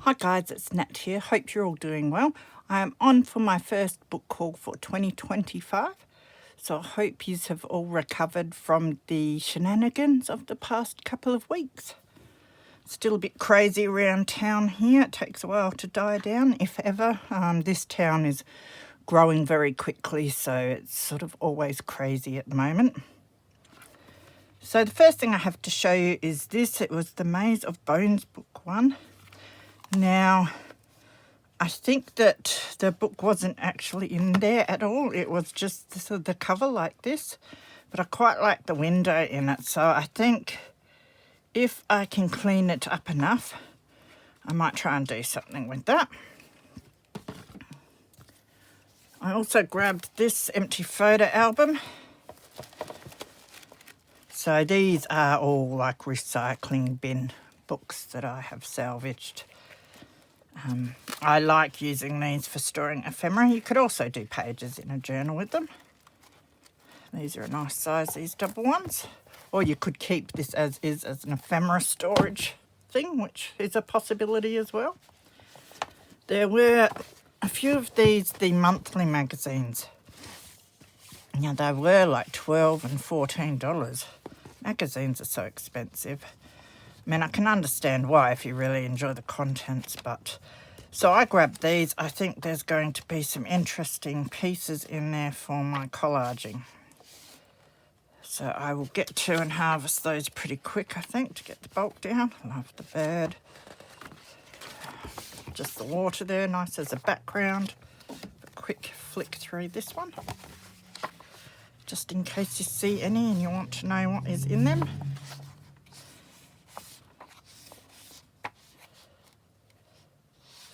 Hi guys, it's Nat here. Hope you're all doing well. I am on for my first book call for 2025. So I hope you have all recovered from the shenanigans of the past couple of weeks. Still a bit crazy around town here. It takes a while to die down, if ever. This town is growing very quickly, so it's sort of always crazy at the moment. So the first thing I have to show you is this. It was the Maze of Bones book one. Now, I think that the book wasn't actually in there at all. It was just the cover like this. But I quite like the window in it. So I think if I can clean it up enough, I might try and do something with that. I also grabbed this empty photo album. So these are all like recycling bin books that I have salvaged. I like using these for storing ephemera. You could also do pages in a journal with them. These are a nice size, these double ones. Or you could keep this as is as an ephemera storage thing, which is a possibility as well. There were a few of these, the monthly magazines. Now they were like $12 and $14. Magazines are so expensive. I mean, I can understand why if you really enjoy the contents, but... So I grabbed these. I think there's going to be some interesting pieces in there for my collaging. So I will get to and harvest those pretty quick, I think, to get the bulk down. Love the bird. Just the water there, nice as a background. A quick flick through this one. Just in case you see any and you want to know what is in them.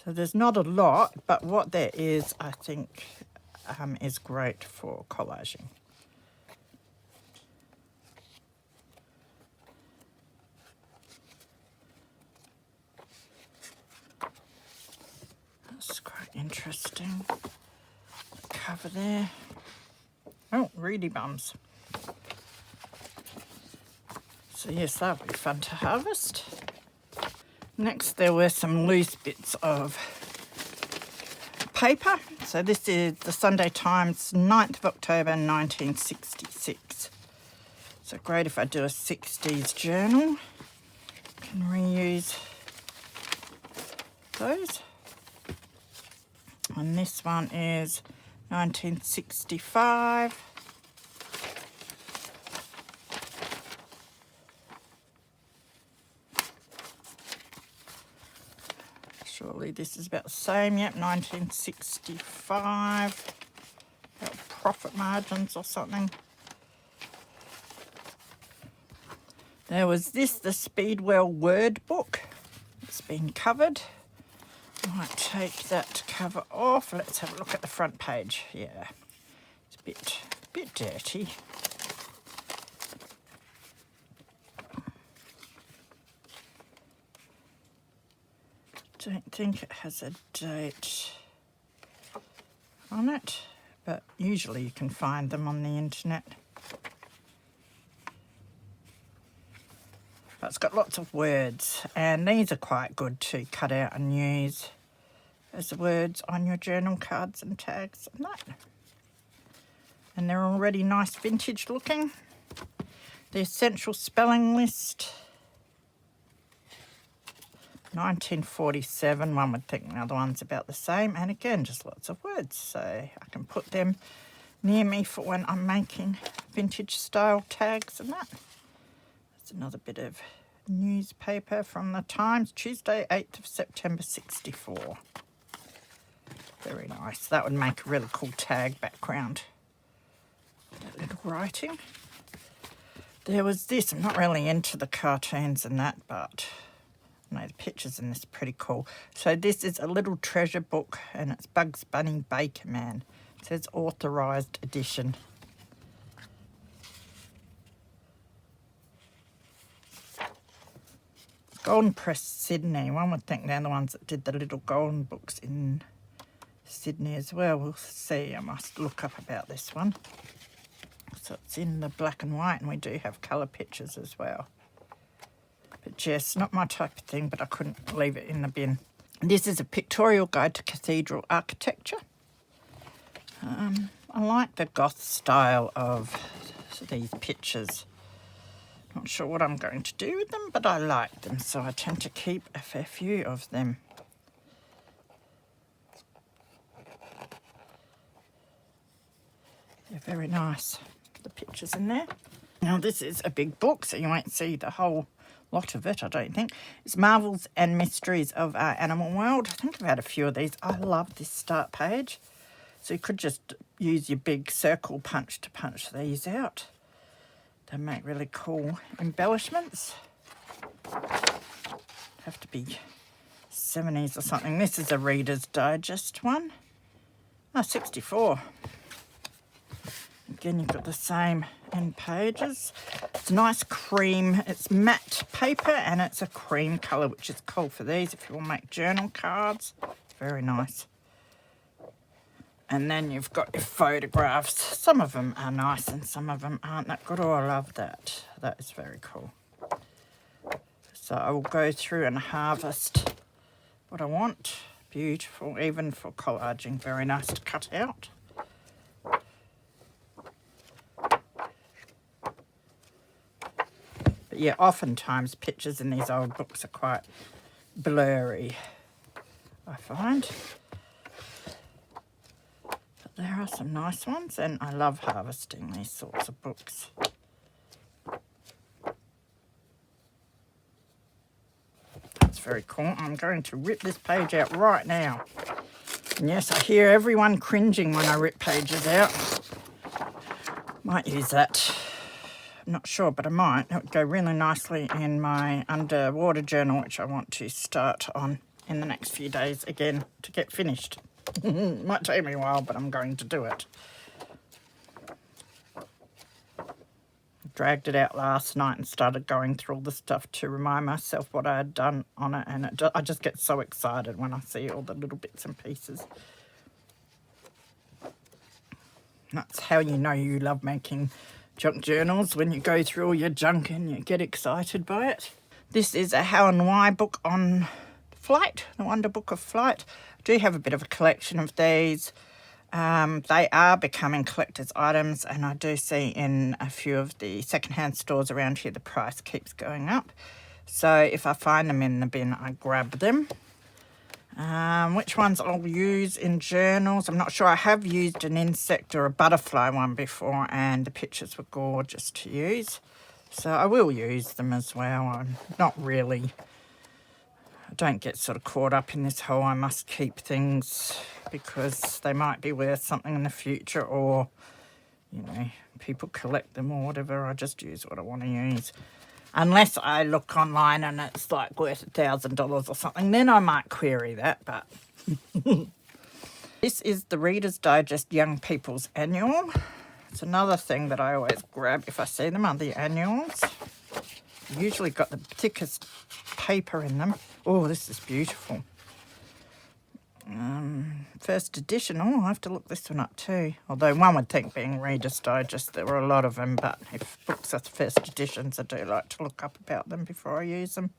So there's not a lot, but what there is, I think, is great for collaging. That's quite interesting. The cover there. Oh, reedy bums. So yes, that'll be fun to harvest. Next, there were some loose bits of paper. So this is the Sunday Times, 9th of October, 1966. So great if I do a 60s journal. Can reuse those. And this one is 1965. Surely this is about the same. Yep, 1965. About profit margins or something. There was this, the Speedwell word book. It's been covered. I might take that cover off. Let's have a look at the front page. Yeah, it's a bit dirty. Don't think it has a date on it, but usually you can find them on the internet. But it's got lots of words, and these are quite good to cut out and use as words on your journal cards and tags and that. And they're already nice vintage looking. The Essential Spelling List. 1947, one would think the other one's about the same, and again just lots of words, so I can put them near me for when I'm making vintage style tags and that. That's another bit of newspaper from the Times, Tuesday 8th of September 64. Very nice. That would make a really cool tag background. That little writing. There was this, I'm not really into the cartoons and that, but no, the pictures in this are pretty cool. So this is a little treasure book, and it's Bugs Bunny Baker Man. It says authorised edition. Golden Press Sydney. One would think they're the ones that did the little golden books in Sydney as well. We'll see. I must look up about this one. So it's in the black and white, and we do have colour pictures as well. But yes, not my type of thing, but I couldn't leave it in the bin. This is a pictorial guide to cathedral architecture. I like the goth style of these pictures. Not sure what I'm going to do with them, but I like them, so I tend to keep a fair few of them. They're very nice, the pictures in there. Now this is a big book, so you won't see the whole lot of it, I don't think. It's Marvels and Mysteries of Our Animal World. I think I've had a few of these. I love this start page. So you could just use your big circle punch to punch these out. They make really cool embellishments. Have to be 70s or something. This is a Reader's Digest one. Oh, 64. Again, you've got the same end pages. It's nice cream. It's matte paper and it's a cream colour, which is cool for these if you want to make journal cards. Very nice. And then you've got your photographs. Some of them are nice and some of them aren't that good. Oh, I love that. That is very cool. So I will go through and harvest what I want. Beautiful, even for collaging. Very nice to cut out. But yeah, oftentimes pictures in these old books are quite blurry, I find. There are some nice ones, and I love harvesting these sorts of books. That's very cool. I'm going to rip this page out right now. And yes, I hear everyone cringing when I rip pages out. Might use that. I'm not sure, but I might. It would go really nicely in my underwater journal, which I want to start on in the next few days again to get finished. Might take me a while, but I'm going to do it. Dragged it out last night and started going through all the stuff to remind myself what I had done on it, and I just get so excited when I see all the little bits and pieces. That's how you know you love making junk journals, when you go through all your junk and you get excited by it. This is a How and Why book on flight, the Wonder Book of Flight. I do have a bit of a collection of these. They are becoming collector's items, and I do see in a few of the secondhand stores around here the price keeps going up. So if I find them in the bin, I grab them. Which ones I'll use in journals, I'm not sure. I have used an insect or a butterfly one before, and the pictures were gorgeous to use. So I will use them as well. I'm not really... I don't get sort of caught up in this whole I must keep things because they might be worth something in the future, or, you know, people collect them or whatever. I just use what I want to use. Unless I look online and it's like worth $1,000 or something, then I might query that, but... This is the Reader's Digest Young People's Annual. It's another thing that I always grab if I see them, are the annuals. Usually got the thickest paper in them. Oh, this is beautiful. First edition. Oh, I'll have to look this one up too. Although one would think, being Reader's Digest, there were a lot of them, but if books are first editions, I do like to look up about them before I use them.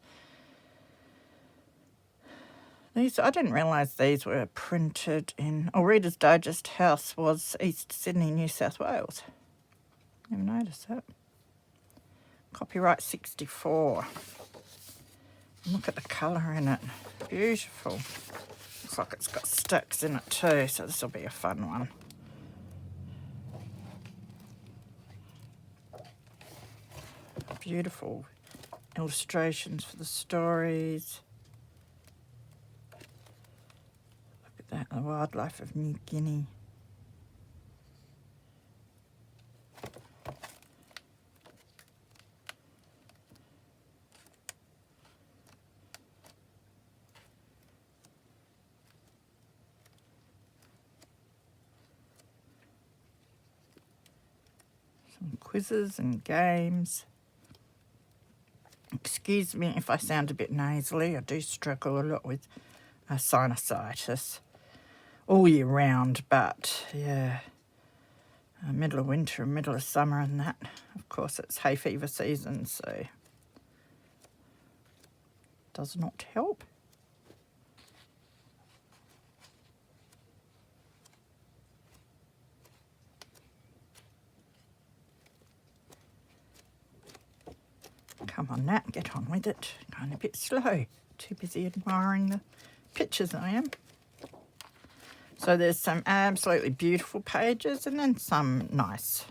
These, I didn't realise these were printed in... Oh, Reader's Digest House was East Sydney, New South Wales. Never noticed that. Copyright 64. Look at the colour in it. Beautiful. Looks like it's got stacks in it too, so this will be a fun one. Beautiful illustrations for the stories. Look at that, the wildlife of New Guinea. Some quizzes and games. Excuse me if I sound a bit nasally. I do struggle a lot with sinusitis all year round, but yeah, middle of winter and middle of summer and that. Of course, it's hay fever season, so does not help. Come on, Nat, get on with it. Going a bit slow. Too busy admiring the pictures I am. So there's some absolutely beautiful pages and then some nice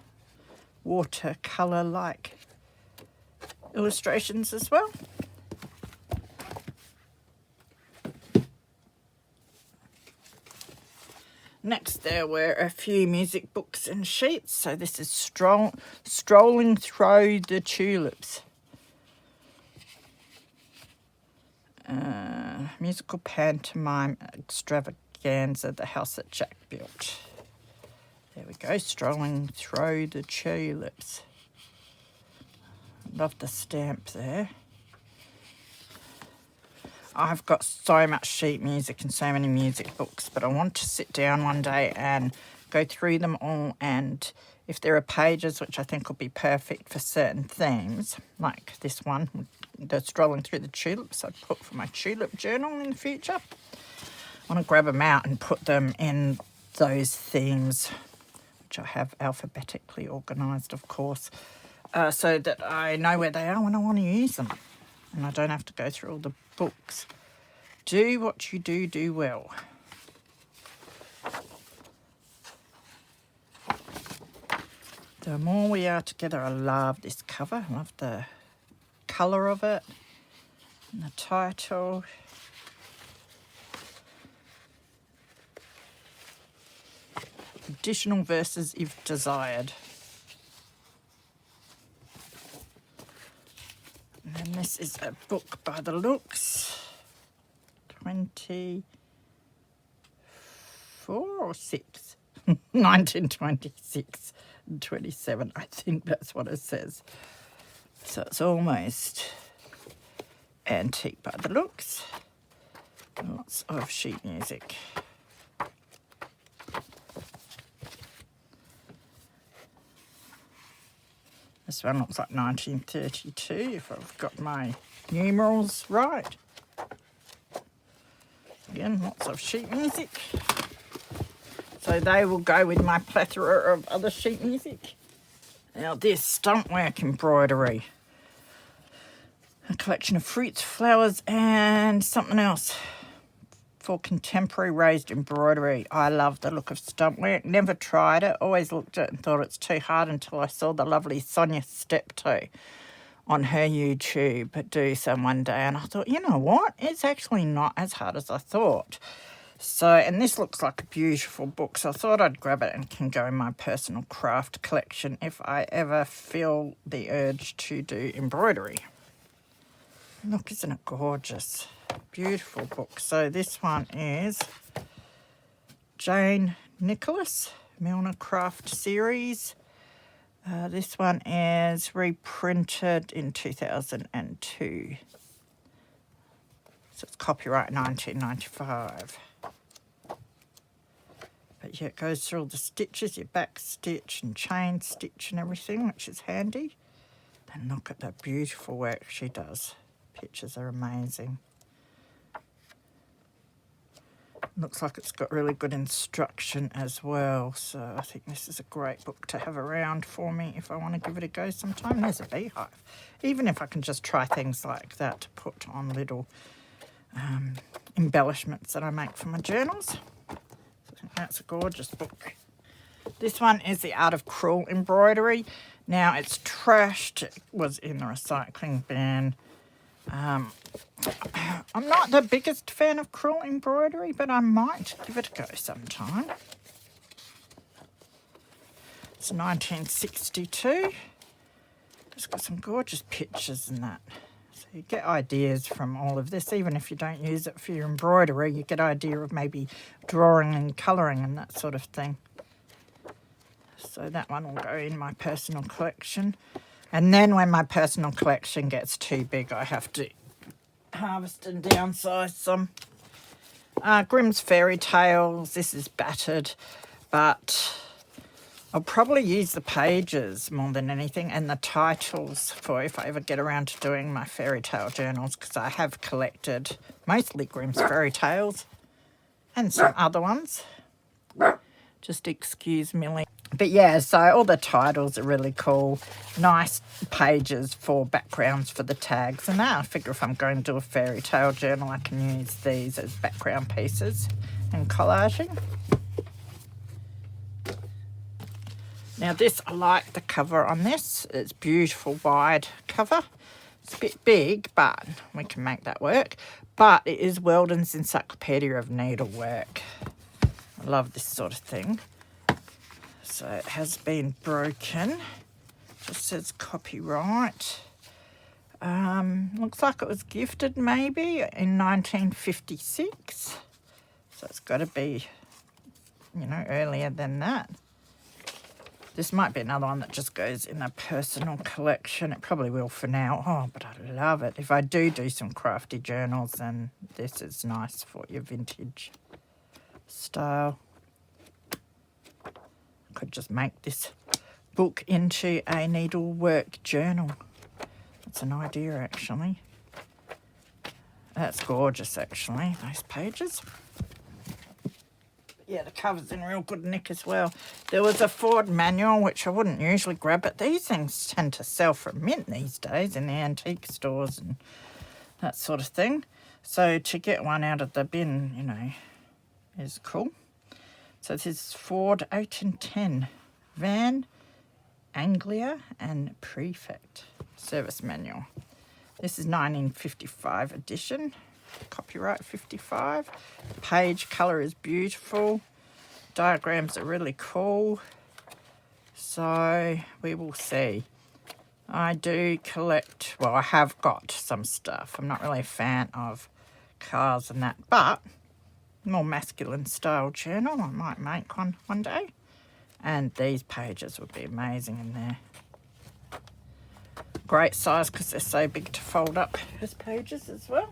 watercolour-like illustrations as well. Next there were a few music books and sheets. So this is Strolling Through the Tulips. Musical pantomime extravaganza, The House that Jack Built. There we go, Strolling Through the Tulips. Love the stamp there. I've got so much sheet music and so many music books, but I want to sit down one day and go through them all, and if there are pages which I think will be perfect for certain themes, like this one, the Strolling Through the Tulips, I'd put for my tulip journal in the future. I want to grab them out and put them in those themes, which I have alphabetically organised, of course, so that I know where they are when I want to use them. And I don't have to go through all the books. Do what you do well. The More We Are Together. I love this cover. I love the colour of it and the title. Additional verses if desired. And then this is a book by the looks. 24 or 6? 1926 and 27. I think that's what it says. So it's almost antique by the looks. Lots of sheet music. This one looks like 1932, if I've got my numerals right. Again, lots of sheet music. So they will go with my plethora of other sheet music. Now this, Stumpwork Embroidery. A collection of fruits, flowers and something else for contemporary raised embroidery. I love the look of Stumpwork. Never tried it. Always looked at it and thought it's too hard until I saw the lovely Sonia Steptoe on her YouTube do some one day. And I thought, you know what? It's actually not as hard as I thought. So, and this looks like a beautiful book. So I thought I'd grab it and can go in my personal craft collection if I ever feel the urge to do embroidery. Look, isn't it gorgeous? Beautiful book. So this one is Jane Nicholas, Milner Craft Series. This one is reprinted in 2002. So it's copyright 1995. But yeah, it goes through all the stitches, your back stitch and chain stitch and everything, which is handy. And look at the beautiful work she does. Pictures are amazing. Looks like it's got really good instruction as well. So I think this is a great book to have around for me if I want to give it a go sometime. There's a beehive. Even if I can just try things like that to put on little embellishments that I make for my journals. So I think that's a gorgeous book. This one is The Art of Crewel Embroidery. Now it's trashed. It was in the recycling bin. I'm not the biggest fan of crewel embroidery, but I might give it a go sometime. It's 1962. It's got some gorgeous pictures in that. So you get ideas from all of this. Even if you don't use it for your embroidery, you get idea of maybe drawing and colouring and that sort of thing. So that one will go in my personal collection. And then when my personal collection gets too big, I have to harvest and downsize some. Grimm's Fairy Tales. This is battered, but I'll probably use the pages more than anything and the titles for if I ever get around to doing my fairy tale journals, because I have collected mostly Grimm's Fairy Tales and some other ones. Just excuse Millie. But yeah, so all the titles are really cool. Nice pages for backgrounds for the tags and that. I figure if I'm going to do a fairy tale journal, I can use these as background pieces and collaging. Now this, I like the cover on this. It's beautiful wide cover. It's a bit big, but we can make that work. But it is Weldon's Encyclopedia of Needlework. I love this sort of thing. So it has been broken. Just says copyright. Looks like it was gifted maybe in 1956. So it's got to be, you know, earlier than that. This might be another one that just goes in a personal collection. It probably will for now. Oh, but I love it. If I do some crafty journals, then this is nice for your vintage style. Could just make this book into a needlework journal. That's an idea, actually. That's gorgeous, actually, those pages. Yeah, the cover's in real good nick as well. There was a Ford manual, which I wouldn't usually grab, but these things tend to sell for a mint these days in the antique stores and that sort of thing. So to get one out of the bin, you know, is cool. So this is Ford 8 and 10. Van, Anglia and Prefect. Service manual. This is 1955 edition. Copyright 55. Page colour is beautiful. Diagrams are really cool. So we will see. I do collect, well, I have got some stuff. I'm not really a fan of cars and that, but more masculine style journal. I might make one day. And these pages would be amazing in there. Great size because they're so big to fold up as pages as well.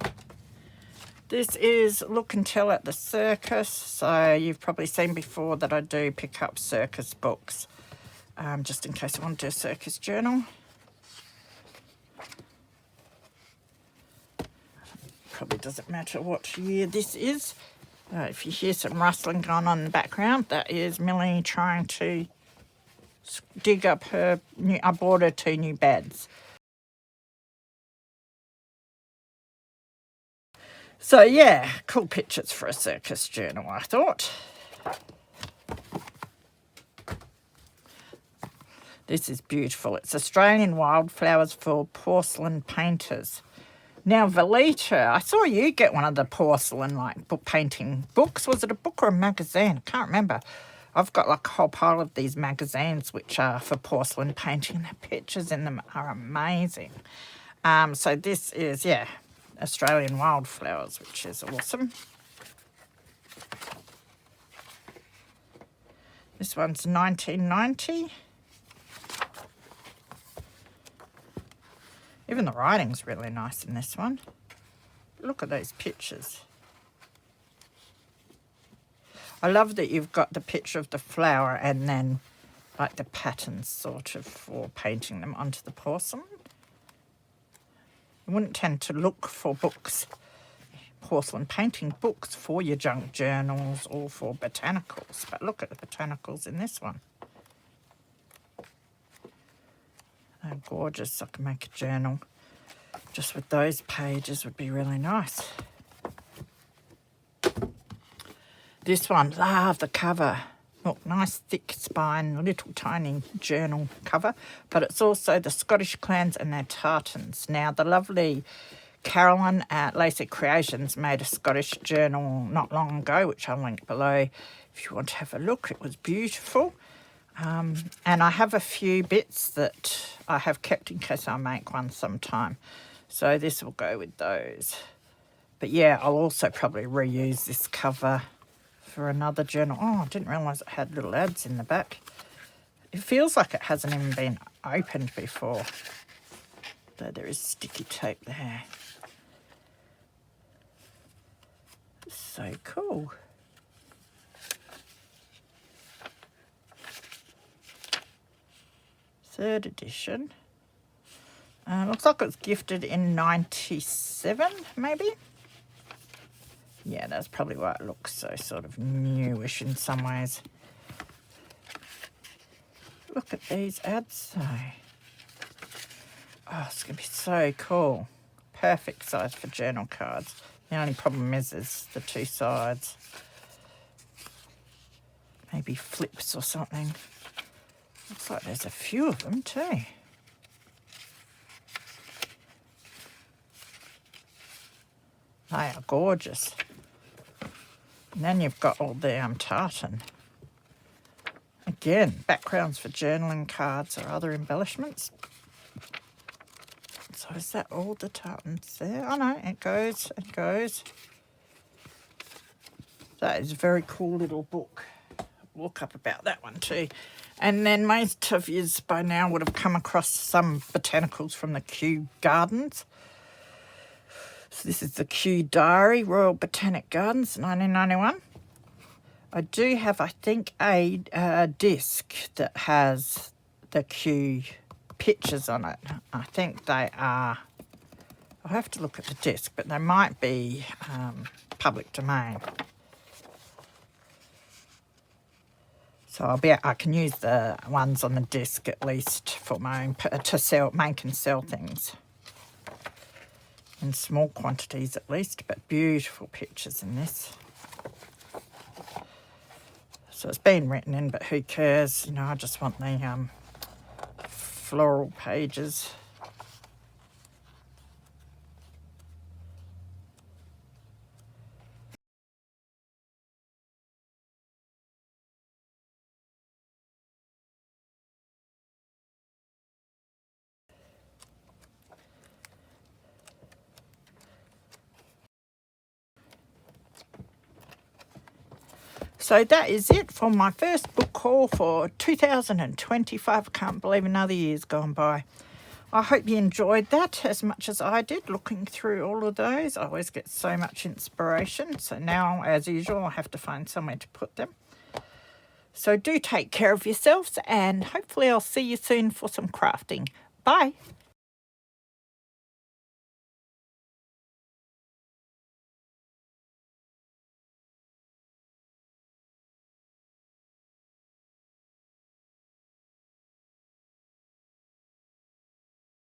This is Look and Tell at the Circus. So you've probably seen before that I do pick up circus books, just in case I want to do a circus journal. Probably doesn't matter what year this is. If you hear some rustling going on in the background, that is Millie trying to dig up her new, I bought her 2 new beds. So yeah, cool pictures for a circus journal, I thought. This is beautiful. It's Australian Wildflowers for Porcelain Painters. Now, Velita, I saw you get one of the porcelain, like, book painting books. Was it a book or a magazine? I can't remember. I've got, like, a whole pile of these magazines which are for porcelain painting. The pictures in them are amazing. So this is, yeah, Australian Wildflowers, which is awesome. This one's 1990. Even the writing's really nice in this one. Look at those pictures. I love that you've got the picture of the flower and then like the patterns sort of for painting them onto the porcelain. You wouldn't tend to look for books, porcelain painting books for your junk journals or for botanicals, but look at the botanicals in this one. They're gorgeous. I can make a journal just with those pages, would be really nice. This one, love the cover. Look, nice thick spine, little tiny journal cover, but it's also the Scottish clans and their tartans. Now, the lovely Carolyn at Lacey Creations made a Scottish journal not long ago, which I'll link below if you want to have a look. It was beautiful. And I have a few bits that I have kept in case I make one sometime. So this will go with those. But yeah, I'll also probably reuse this cover for another journal. Oh, I didn't realise it had little ads in the back. It feels like it hasn't even been opened before. Though there is sticky tape there. So cool. Third edition. Looks like it was gifted in 97, maybe? Yeah, that's probably why it looks so sort of newish in some ways. Look at these ads though. Oh, it's going to be so cool. Perfect size for journal cards. The only problem is the two sides. Maybe flips or something. Looks like there's a few of them too. They are gorgeous. And then you've got all the tartan. Again, backgrounds for journaling cards or other embellishments. So is that all the tartans there? Oh no, it goes, it goes. That is a very cool little book. Look up about that one too. And then most of you by now would have come across some botanicals from the Kew Gardens. So this is the Kew Diary, Royal Botanic Gardens, 1991. I do have, I think, a disc that has the Kew pictures on it. I think they are, I'll have to look at the disc, but they might be public domain. So I can use the ones on the disc at least for my own, to sell, make and sell things. In small quantities at least, but beautiful pictures in this. So it's been written in, but who cares? You know, I just want the floral pages. So that is it for my first book haul for 2025. I can't believe another year's gone by. I hope you enjoyed that as much as I did, looking through all of those. I always get so much inspiration. So now, as usual, I have to find somewhere to put them. So do take care of yourselves, and hopefully I'll see you soon for some crafting. Bye.